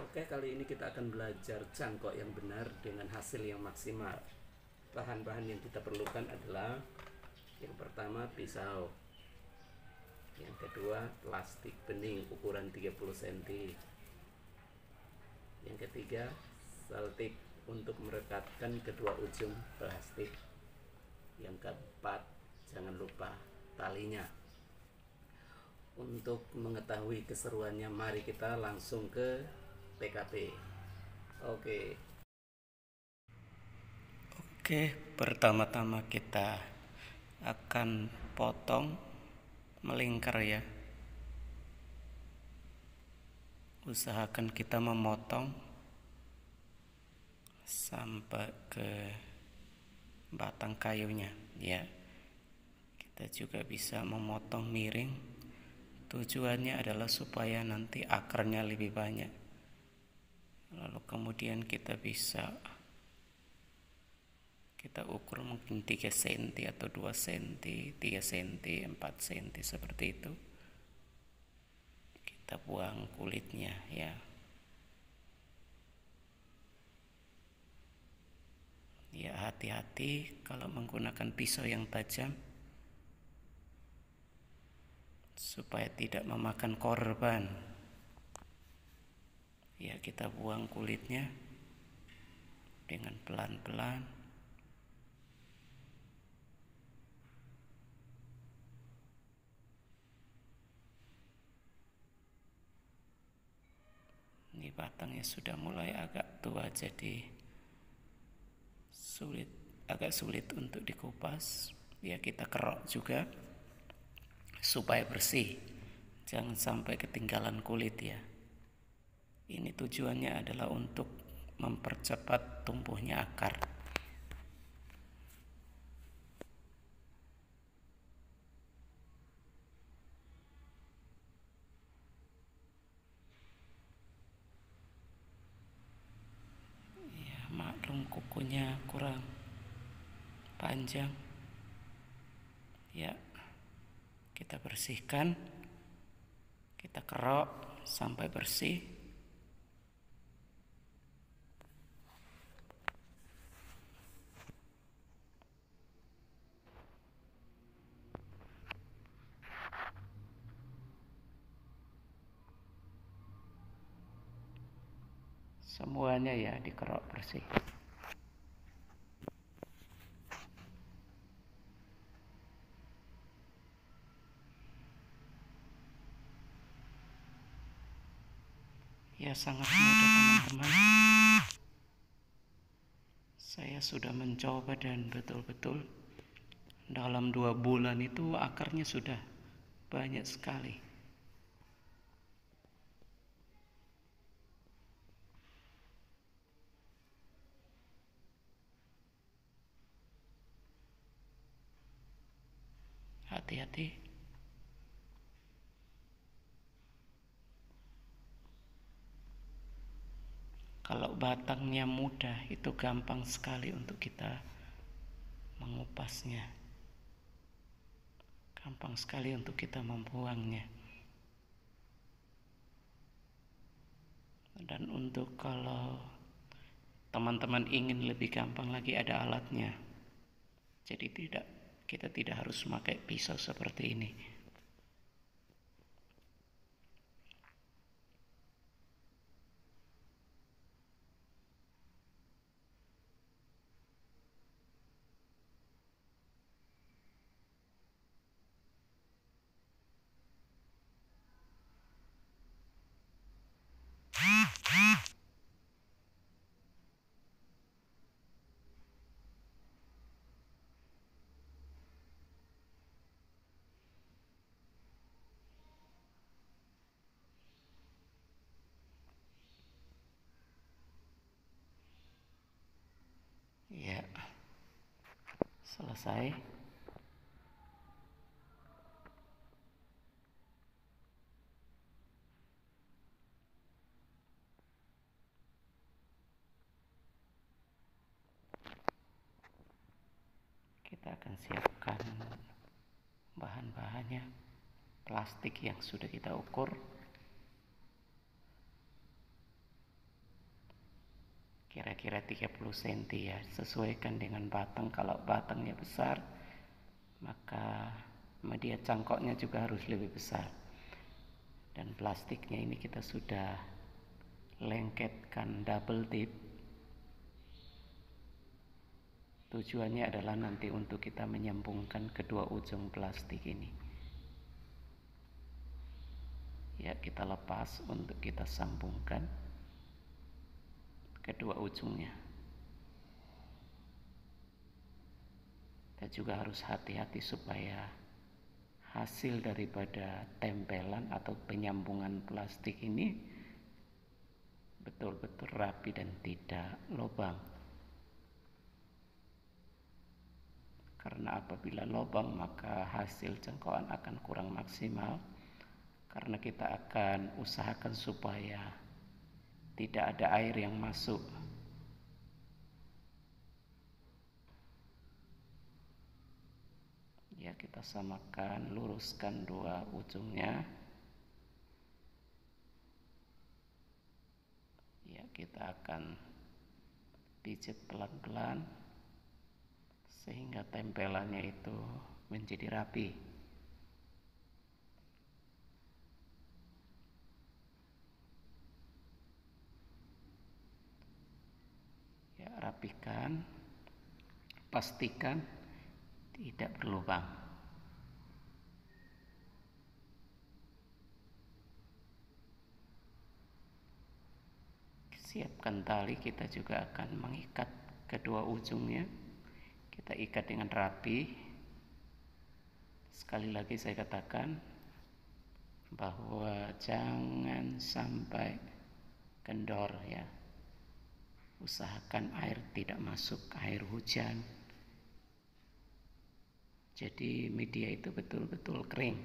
Oke, kali ini kita akan belajar cangkok yang benar dengan hasil yang maksimal. Bahan-bahan yang kita perlukan adalah yang pertama pisau, yang kedua plastik bening ukuran 30 cm, yang ketiga seltik untuk merekatkan kedua ujung plastik, yang keempat jangan lupa talinya. Untuk mengetahui keseruannya, mari kita langsung ke TKP. Oke. Oke, pertama-tama kita akan potong melingkar ya. Usahakan kita memotong sampai ke batang kayunya ya. Kita juga bisa memotong miring. Tujuannya adalah supaya nanti akarnya lebih banyak. Lalu kemudian kita ukur mungkin 3 cm atau 2 cm, 3 cm, 4 cm seperti itu. Kita buang kulitnya ya. Ya, hati-hati kalau menggunakan pisau yang tajam supaya tidak memakan korban. Ya, kita buang kulitnya dengan pelan-pelan. Ini batangnya sudah mulai agak tua, jadi agak sulit untuk dikupas. Ya, kita kerok juga supaya bersih, jangan sampai ketinggalan kulit ya. Ini tujuannya adalah untuk mempercepat tumbuhnya akar. Ya, maklum kukunya kurang panjang. Ya, kita bersihkan, kita kerok sampai bersih. Semuanya ya dikerok bersih. Ya, sangat mudah teman-teman. Saya sudah mencoba dan betul-betul dalam 2 bulan itu akarnya sudah banyak sekali. Hati-hati. Kalau batangnya mudah, itu gampang sekali untuk kita mengupasnya. Gampang sekali untuk kita membuangnya. Dan untuk kalau teman-teman ingin lebih gampang lagi, ada alatnya. Jadi kita tidak harus memakai pisau seperti ini. Ya, selesai. Kita akan siapkan bahan-bahannya. Plastik yang sudah kita ukur. kira-kira 30 cm ya. Sesuaikan dengan batang. Kalau batangnya besar, maka media cangkoknya juga harus lebih besar. Dan plastiknya ini kita sudah lengketkan double tip. Tujuannya adalah nanti untuk kita menyambungkan kedua ujung plastik ini. Ya, kita lepas untuk kita sambungkan kedua ujungnya. Kita juga harus hati-hati supaya hasil daripada tempelan atau penyambungan plastik ini betul-betul rapi dan tidak lubang. Karena apabila lubang maka hasil cengkokan akan kurang maksimal, karena kita akan usahakan supaya tidak ada air yang masuk. Ya, kita samakan, luruskan dua ujungnya. Ya, kita akan pijat pelan-pelan sehingga tempelannya itu menjadi rapi. Ya, rapikan, pastikan tidak berlubang. Siapkan tali, kita juga akan mengikat kedua ujungnya. Kita ikat dengan rapi. Sekali lagi saya katakan bahwa jangan sampai kendor ya. Usahakan air tidak masuk, air hujan. Jadi media itu betul-betul kering.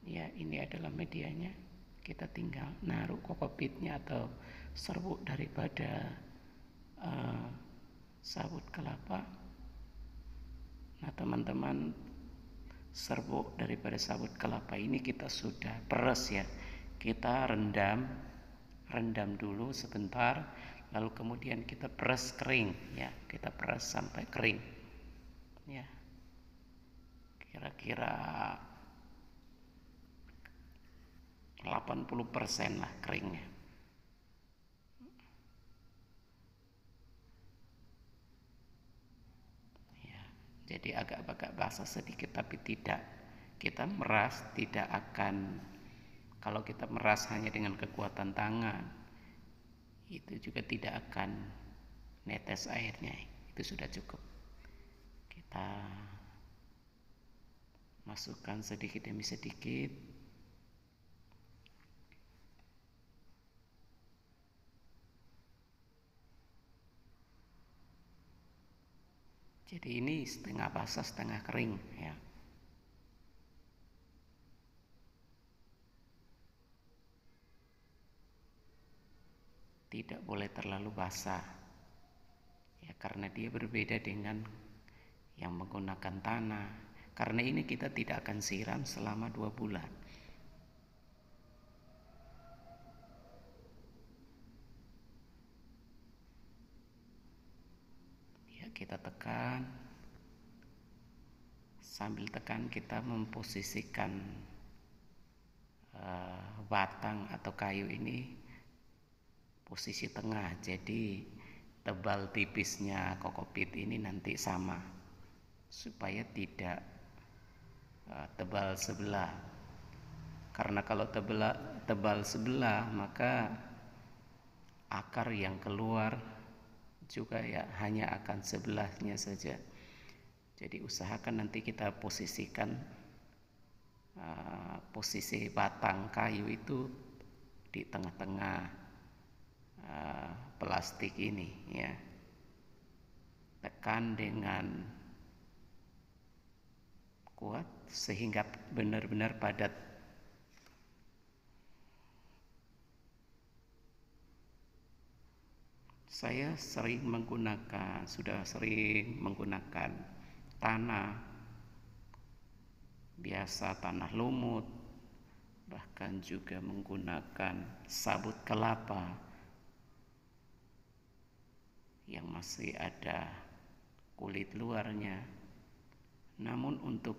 Ya, ini adalah medianya. Kita tinggal naruh kokopitnya atau serbuk daripada sabut kelapa. Nah, teman-teman, serbuk daripada sabut kelapa ini kita sudah peres ya. Kita rendam dulu sebentar, lalu kemudian kita peres kering ya. Kita peres sampai kering. Ya. Kira-kira 80% lah keringnya. Ya, jadi agak basah sedikit, tapi tidak. Kita meras tidak akan, kalau kita meras hanya dengan kekuatan tangan, itu juga tidak akan netes airnya. Itu sudah cukup. Kita masukkan sedikit demi sedikit. Jadi ini setengah basah setengah kering ya. Tidak boleh terlalu basah ya, karena dia berbeda dengan yang menggunakan tanah. Karena ini kita tidak akan siram selama 2 bulan. Ya, kita tekan. Sambil tekan kita memposisikan batang atau kayu ini posisi tengah. Jadi tebal tipisnya kokopit ini nanti sama, supaya tidak tebal sebelah. Karena kalau tebal sebelah, maka akar yang keluar juga ya hanya akan sebelahnya saja. Jadi usahakan nanti kita posisikan posisi batang kayu itu di tengah-tengah plastik ini ya. Tekan dengan kuat sehingga benar-benar padat. Saya sudah sering menggunakan tanah biasa, tanah lumut bahkan juga menggunakan sabut kelapa yang masih ada kulit luarnya. Namun untuk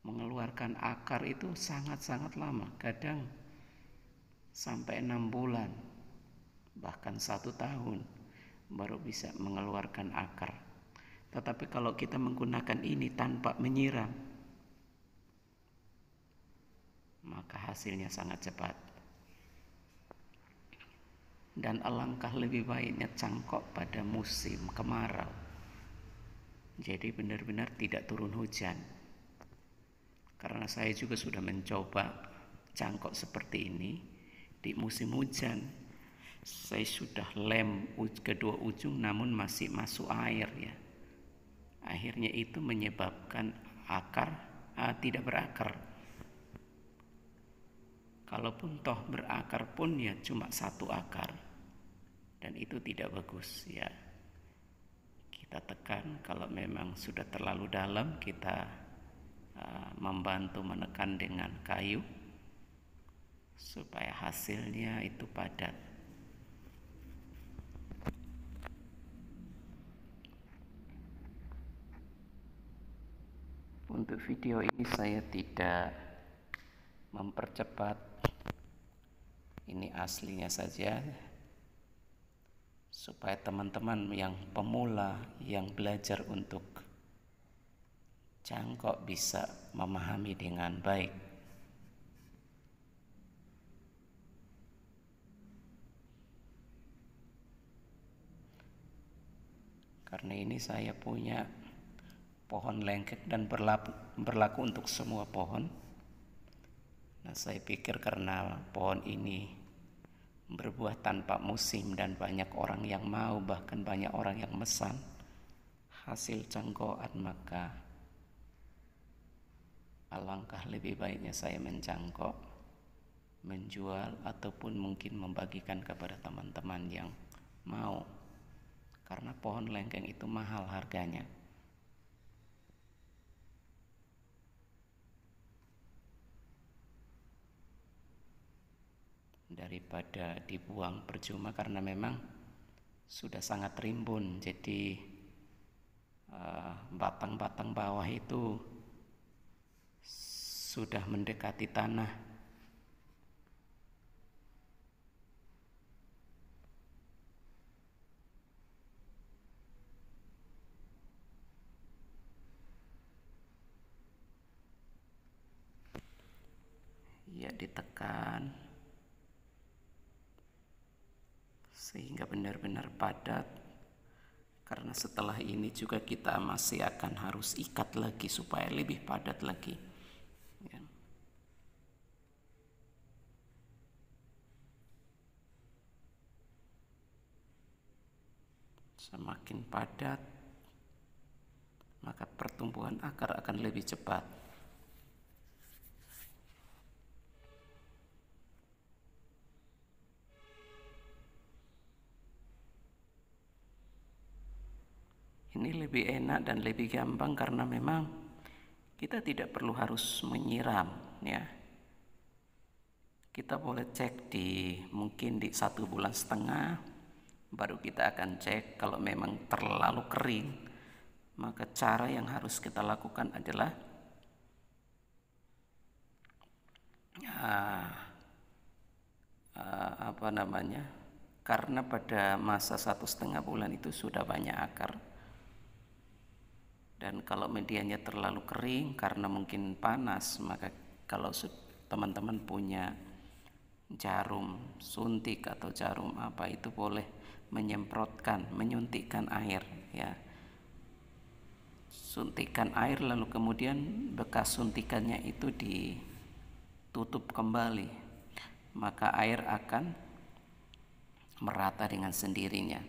mengeluarkan akar itu sangat-sangat lama, kadang sampai 6 bulan, bahkan 1 tahun baru bisa mengeluarkan akar. Tetapi kalau kita menggunakan ini tanpa menyiram, maka hasilnya sangat cepat. Dan alangkah lebih baiknya cangkok pada musim kemarau. Jadi benar-benar tidak turun hujan. Karena saya juga sudah mencoba cangkok seperti ini di musim hujan. Saya sudah lem kedua ujung namun masih masuk air ya. Akhirnya itu menyebabkan akar tidak berakar. Kalaupun toh berakar pun ya cuma 1 akar. Dan itu tidak bagus ya. Kita tekan, kalau memang sudah terlalu dalam kita membantu menekan dengan kayu supaya hasilnya itu padat. Untuk video ini saya tidak mempercepat, ini aslinya saja, supaya teman-teman yang pemula yang belajar untuk cangkok bisa memahami dengan baik. Karena ini saya punya pohon lengkek dan berlaku untuk semua pohon. Nah, saya pikir karena pohon ini berbuah tanpa musim dan banyak orang yang mau, bahkan banyak orang yang mesan hasil cangkokan, maka alangkah lebih baiknya saya mencangkok, menjual ataupun mungkin membagikan kepada teman-teman yang mau, karena pohon lengkeng itu mahal harganya. Daripada dibuang percuma, karena memang sudah sangat rimbun, jadi batang-batang bawah itu sudah mendekati tanah. Ya, ditekan sehingga benar-benar padat, karena setelah ini juga kita masih akan harus ikat lagi supaya lebih padat lagi ya. Semakin padat maka pertumbuhan akar akan lebih cepat. Ini lebih enak dan lebih gampang karena memang kita tidak perlu harus menyiram ya. Kita boleh cek mungkin di 1,5 bulan, baru kita akan cek. Kalau memang terlalu kering, maka cara yang harus kita lakukan adalah karena pada masa 1,5 bulan itu sudah banyak akar. Dan kalau medianya terlalu kering karena mungkin panas, maka kalau teman-teman punya jarum suntik atau jarum apa, itu boleh menyuntikkan air ya. Suntikan air lalu kemudian bekas suntikannya itu ditutup kembali, maka air akan merata dengan sendirinya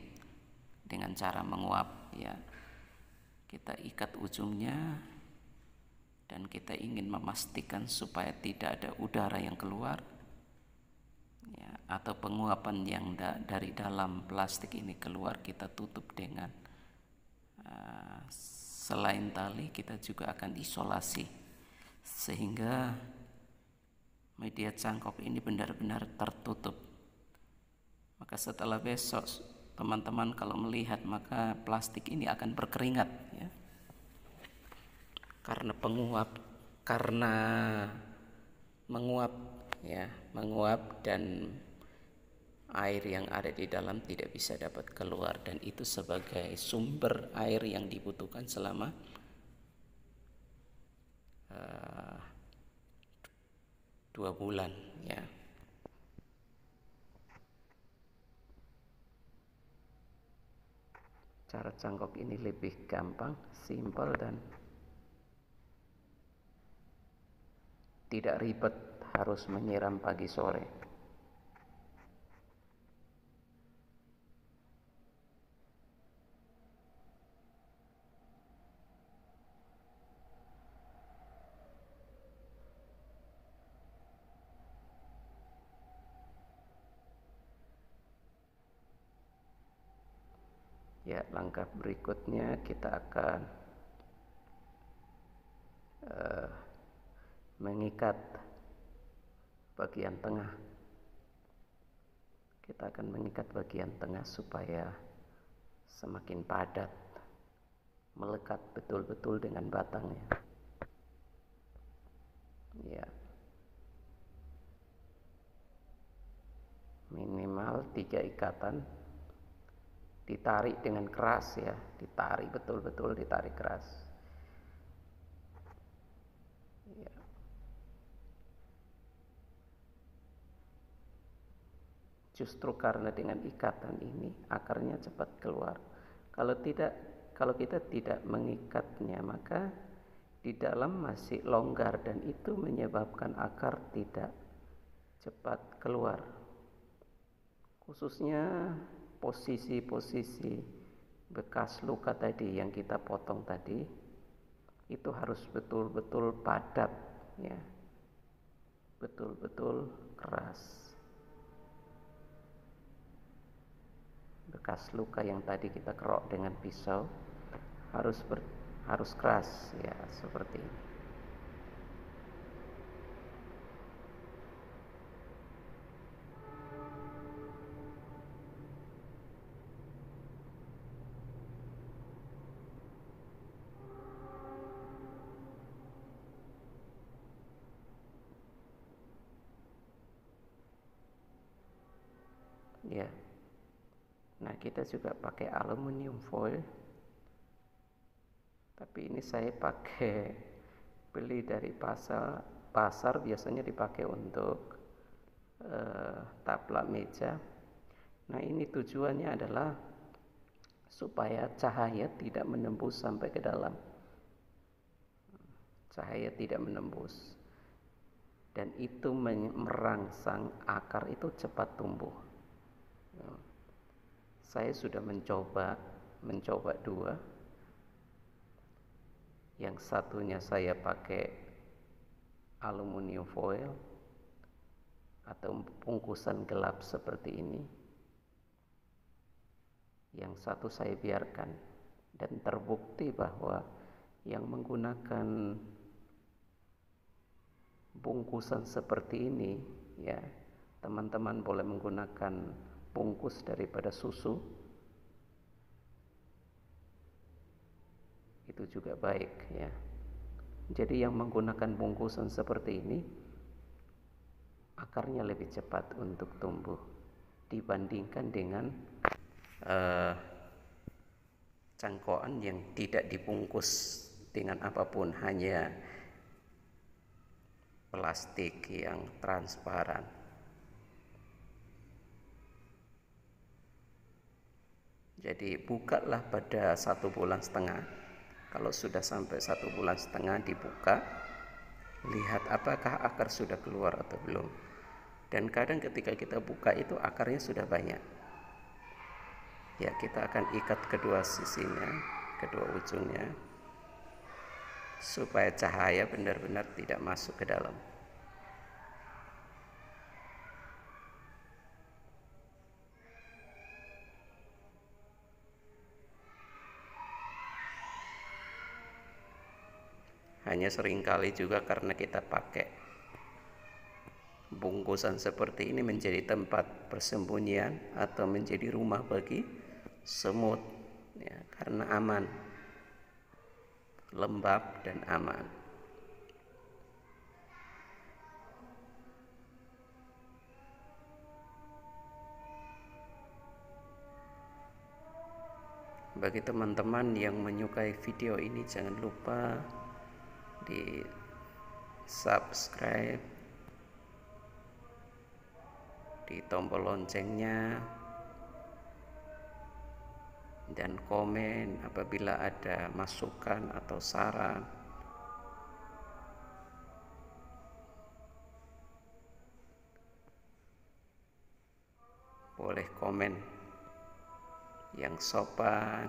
dengan cara menguap ya. Kita ikat ujungnya dan kita ingin memastikan supaya tidak ada udara yang keluar ya, atau penguapan yang dari dalam plastik ini keluar. Kita tutup dengan selain tali kita juga akan isolasi sehingga media cangkok ini benar-benar tertutup. Maka setelah besok teman-teman kalau melihat, maka plastik ini akan berkeringat ya. Karena menguap ya, menguap dan air yang ada di dalam tidak bisa dapat keluar, dan itu sebagai sumber air yang dibutuhkan selama 2 bulan ya. Cara cangkok ini lebih gampang, simpel, dan tidak ribet harus menyiram pagi sore. Ya, langkah berikutnya kita akan mengikat bagian tengah. Kita akan mengikat bagian tengah supaya semakin padat, melekat betul-betul dengan batangnya. Ya. Minimal 3 ikatan. Ditarik dengan keras ya, ditarik betul-betul, ditarik keras. Ya. Justru karena dengan ikatan ini akarnya cepat keluar. Kalau kita tidak mengikatnya, maka di dalam masih longgar dan itu menyebabkan akar tidak cepat keluar. Khususnya posisi-posisi bekas luka tadi yang kita potong tadi, itu harus betul-betul padat ya, betul-betul keras. Bekas luka yang tadi kita kerok dengan pisau harus keras ya, seperti ini. Ya. Nah, kita juga pakai aluminium foil. Tapi ini saya pakai beli dari pasar biasanya dipakai untuk taplak meja. Nah, ini tujuannya adalah supaya cahaya tidak menembus sampai ke dalam. Cahaya tidak menembus. Dan itu merangsang akar itu cepat tumbuh. Saya sudah mencoba 2. Yang satunya saya pakai aluminium foil atau bungkusan gelap seperti ini. Yang satu saya biarkan, dan terbukti bahwa yang menggunakan bungkusan seperti ini ya, teman-teman boleh menggunakan bungkus daripada susu, itu juga baik ya. Jadi yang menggunakan bungkusan seperti ini akarnya lebih cepat untuk tumbuh dibandingkan dengan cangkokan yang tidak dibungkus dengan apapun, hanya plastik yang transparan. Jadi bukalah pada 1,5 bulan. Kalau sudah sampai 1,5 bulan dibuka, lihat apakah akar sudah keluar atau belum. Dan kadang ketika kita buka itu akarnya sudah banyak. Ya, kita akan ikat kedua sisinya, kedua ujungnya, supaya cahaya benar-benar tidak masuk ke dalam. Hanya seringkali juga karena kita pakai bungkusan seperti ini menjadi tempat persembunyian atau menjadi rumah bagi semut, ya, karena aman, lembab dan aman. Bagi teman-teman yang menyukai video ini, jangan lupa di subscribe, di tombol loncengnya, dan komen apabila ada masukan atau saran. Boleh komen yang sopan,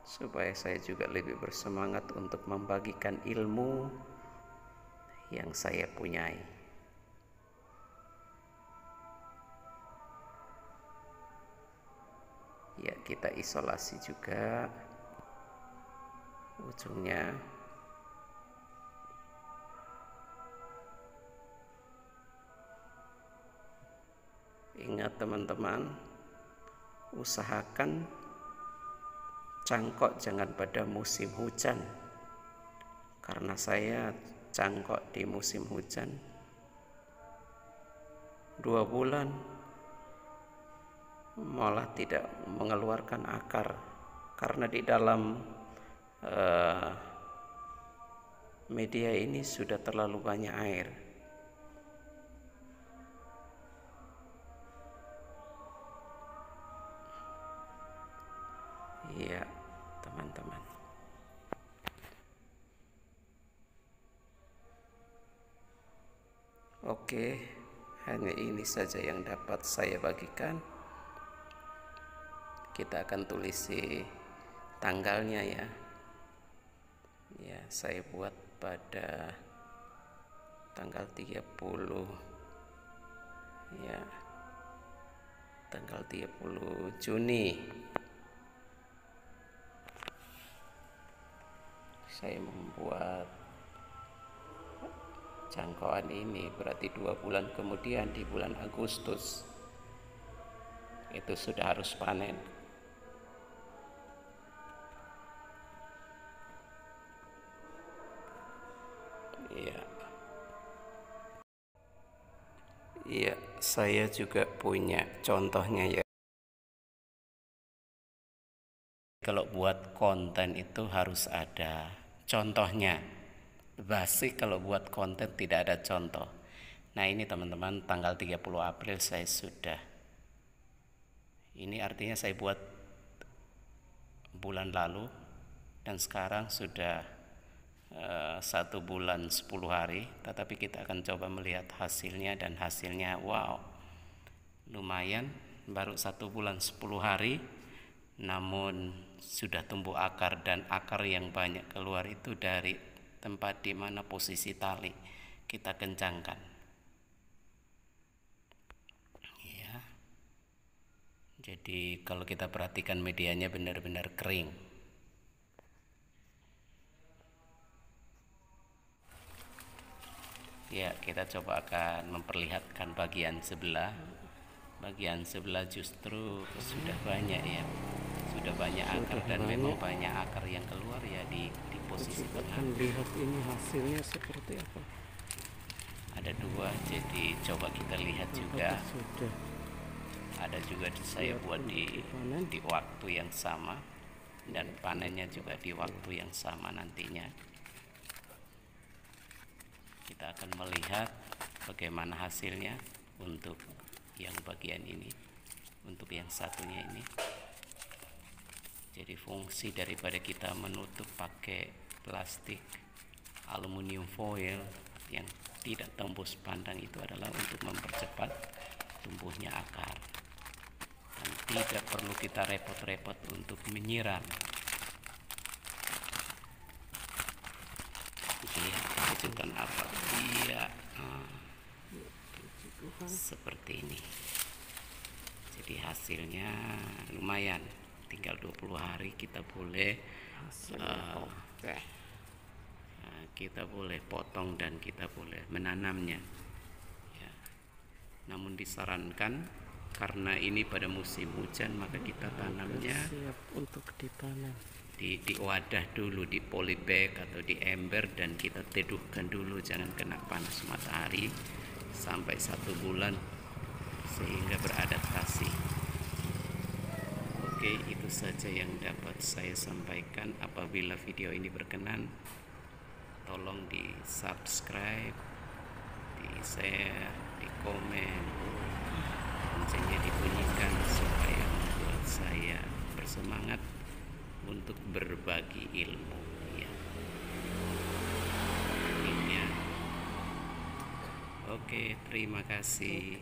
supaya saya juga lebih bersemangat untuk membagikan ilmu yang saya punyai. Ya, kita isolasi juga ujungnya. Ingat teman-teman, usahakan cangkok jangan pada musim hujan, karena saya cangkok di musim hujan 2 bulan malah tidak mengeluarkan akar, karena di dalam media ini sudah terlalu banyak air. Iya, teman-teman. Oke, hanya ini saja yang dapat saya bagikan. Kita akan tulisi tanggalnya ya. Ya, saya buat pada tanggal 30. Ya. Tanggal 30 Juni. Saya membuat jangkauan ini, berarti 2 bulan kemudian di bulan Agustus itu sudah harus panen. Iya. Iya, saya juga punya contohnya ya. Kalau buat konten itu harus ada contohnya. Basic kalau buat konten tidak ada contoh. Nah, ini teman-teman, tanggal 30 April saya sudah. Ini artinya saya buat bulan lalu dan sekarang sudah 1 bulan 10 hari. Tetapi kita akan coba melihat hasilnya, dan hasilnya wow, lumayan. Baru 1 bulan 10 hari namun sudah tumbuh akar, dan akar yang banyak keluar itu dari tempat di mana posisi tali kita kencangkan. Ya. Jadi kalau kita perhatikan medianya benar-benar kering. Ya, kita coba akan memperlihatkan bagian sebelah. Bagian sebelah justru sudah banyak ya. Sudah banyak akar, dan memang banyak akar yang keluar ya di posisi tengah. Lihat ini hasilnya seperti apa. Ada 2, jadi coba kita lihat juga. Ada juga saya buat di waktu yang sama, dan panennya juga di waktu yang sama nantinya. Kita akan melihat bagaimana hasilnya untuk yang bagian ini, untuk yang satunya ini. Jadi fungsi daripada kita menutup pakai plastik aluminium foil yang tidak tembus pandang itu adalah untuk mempercepat tumbuhnya akar, dan tidak perlu kita repot-repot untuk menyiram. Lihat kejutan apa dia, seperti ini. Jadi hasilnya lumayan. tinggal 20 hari kita boleh Hasilnya oke. kita boleh potong dan kita boleh menanamnya ya. Namun disarankan karena ini pada musim hujan maka kita tanamnya Siap untuk ditanam. di wadah dulu, di polybag atau di ember, dan kita teduhkan dulu, jangan kena panas matahari sampai 1 bulan sehingga beradaptasi. Oke, itu saja yang dapat saya sampaikan. Apabila video ini berkenan, tolong di subscribe, di share, di komen, loncengnya dibunyikan supaya membuat saya bersemangat untuk berbagi ilmu ya. Oke, terima kasih.